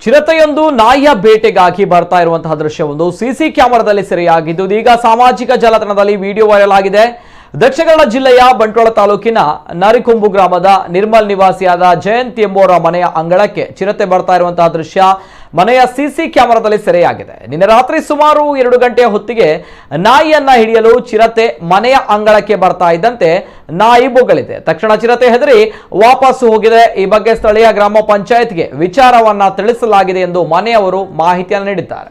ಚಿರತೆಯೊಂದು ನಾಯಿಯ ಬೇಟೆಗಾಗಿ ಬರ್ತಾ ಇರುವಂತಹ ದೃಶ್ಯವೊಂದು ಸಿಸಿ ಕ್ಯಾಮೆರಾದಲ್ಲಿ ಸೆರೆಯಾಗಿದ್ದು ಇದೀಗ ಸಾಮಾಜಿಕ ಜಾಲತಾಣದಲ್ಲಿ ವಿಡಿಯೋ ವೈರಲ್ ಆಗಿದೆ. ದಕ್ಷಿಣ ಕನ್ನಡ ಜಿಲ್ಲೆಯ ಬಂಟ್ವಾಳ ತಾಲೂಕಿನ ನಾರಿಕೊಂಬು ಗ್ರಾಮದ ನಿರ್ಮಲ್ ನಿವಾಸಿಯಾದ ಜಯಂತ್ ಎಂಬುವರ ಮನೆಯ ಅಂಗಳಕ್ಕೆ ಚಿರತೆ ಬರ್ತಾ ಇರುವಂತಹ ದೃಶ್ಯ ಮನೆಯ ಸಿಸಿ ಕ್ಯಾಮೆರಾದಲ್ಲಿ ಸೆರೆಯಾಗಿದೆ. ನಿನ್ನೆ ರಾತ್ರಿ ಸುಮಾರು 2 ಗಂಟೆಯ ಹೊತ್ತಿಗೆ ನಾಯಿಯನ್ನ ಹಿಡಿಯಲು ಚಿರತೆ ಮನೆಯ ಅಂಗಳಕ್ಕೆ ಬರ್ತಾ ಇದ್ದಂತೆ ನಾಯಿ ಬೊಗಳಿದೆ. ತಕ್ಷಣ ಚಿರತೆ ಹೆದರಿ ವಾಪಸ್ಸು ಹೋಗಿದೆ. ಈ ಬಗ್ಗೆ ಸ್ಥಳೀಯ ಗ್ರಾಮ ಪಂಚಾಯತ್ಗೆ ವಿಚಾರವನ್ನ ತಿಳಿಸಲಾಗಿದೆ ಎಂದು ಮನೆಯವರು ಮಾಹಿತಿಯನ್ನು ನೀಡಿದ್ದಾರೆ.